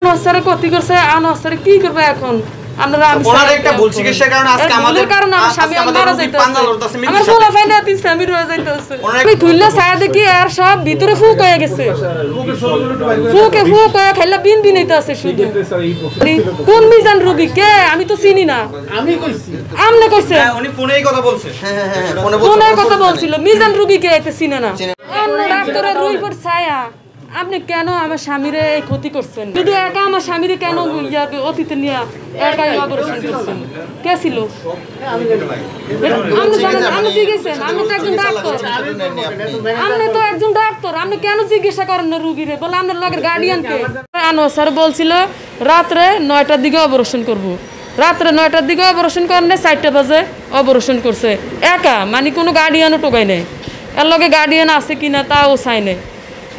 নসারে ক্ষতি করছে আর নসারে কি করবে এখন আমরা আমি ওনার একটা ভুল চিকিৎসার কারণে আজকে আমাদের কারণে আমার স্বামী মারা যাইতেছে আমার ফোলা ফাইনা তিন স্বামী রয়ে যাইতেছে আমি খুললে ছায়া দেখি আর সব ভিতরে ফুক হয়ে গেছে ফুক হয়ে খাইলা বিন বিনাইতেছে শুধু কোন মিজান রোগী কে আমি তো চিনি না আমি কইছি আমনে কইছে উনি ফোনেই কথা বলছে হ্যাঁ ফোনে কথা বলছিল মিজান রোগী কে এটা চিনে না ডাক্তারের রুল পর ছায়া আপনি কেন আমার স্বামীরে এই ক্ষতি করছেন শুধু একা আমার স্বামীরে কেন অতীতে নিয়ে একাই অপারেশন করছেন কে ছিল আপনি জিজ্ঞেসেন আপনি তো একজন ডাক্তার আপনি তো একজন ডাক্তার আপনি কেন জিজ্ঞাসা করেন না রুগীরে বলে আপনার লগের গার্ডিয়ানকে আনোয়ার স্যার বলছিল রাত্রে 9টার দিকে অপারেশন করব রাত্রে 9টার দিকে অপারেশন করেন 4টা বাজে অপারেশন করছে একা মানে কোনো গার্ডিয়ানও টোকাই নেই এর লগে গার্ডিয়ান আছে কিনা তাও চাই নেই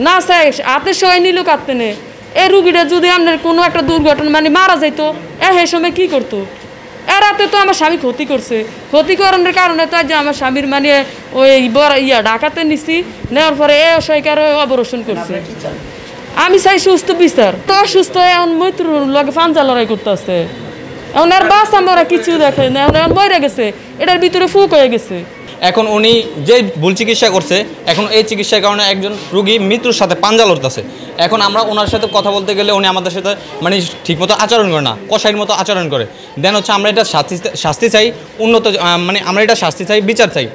না চাই হাতে সই নিল কাটতে নে এই রুগীটা যদি আপনার কোনো একটা দুর্ঘটনা মানে মারা যাইতো সেই সময় কী করতো রাতে তো আমার স্বামী ক্ষতি করছে ক্ষতিকরণের কারণে তো যে আমার স্বামীর মানে ওই ঢাকাতে নিছি নেওয়ার পরে সরকার অপারেশন করছে আমি চাই সুস্থ বিচার তো অসুস্থ এখন মৃত্যুর লগে পাঞ্জা লড়াই করতে আসছে এখন আর বাসা মরা কিছু দেখে না এখন মরে গেছে এটার ভিতরে ফুক হয়ে গেছে এখন উনি যে ভুল চিকিৎসা করছে এখন এই চিকিৎসার কারণে একজন রোগী মৃত্যুর সাথে পাঞ্জা লড়তেছে এখন আমরা ওনার সাথে কথা বলতে গেলে উনি আমাদের সাথে মানে ঠিকমতো আচরণ করে না কসাইয়ের মতো আচরণ করে দেন হচ্ছে আমরা এটা শাস্তি চাই উন্নত মানে আমরা এটা শাস্তি চাই বিচার চাই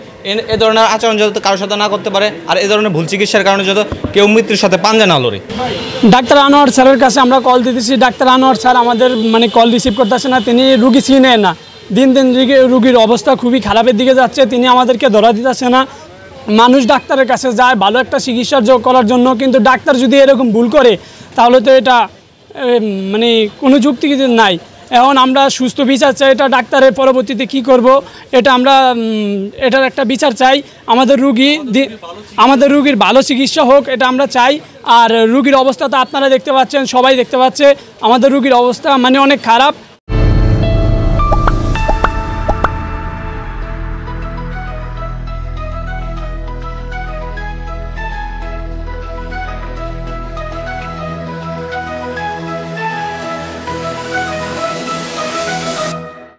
এ ধরনের আচরণ যত কারোর সাথে না করতে পারে আর এ ধরনের ভুল চিকিৎসার কারণে যত কেউ মৃত্যুর সাথে পাঞ্জা না লড়ে ডাক্তার আনোয়ার স্যারের কাছে আমরা কল দিতেছি ডাক্তার আনোয়ার স্যার আমাদের মানে কল রিসিভ করতেছে না তিনি রুগী চিনেন না দিন দিন রুগীর অবস্থা খুবই খারাপের দিকে যাচ্ছে তিনি আমাদেরকে ধরা দিতেছে না মানুষ ডাক্তারের কাছে যায় ভালো একটা চিকিৎসা করার জন্য কিন্তু ডাক্তার যদি এরকম ভুল করে তাহলে তো এটা মানে কোনো যুক্তি নাই এখন আমরা সুস্থ বিচার চাই এটা ডাক্তারের পরবর্তীতে কি করব এটা আমরা এটার একটা বিচার চাই আমাদের রুগীর ভালো চিকিৎসা হোক এটা আমরা চাই আর রুগীর অবস্থা তো আপনারা দেখতে পাচ্ছেন সবাই দেখতে পাচ্ছে আমাদের রুগীর অবস্থা মানে অনেক খারাপ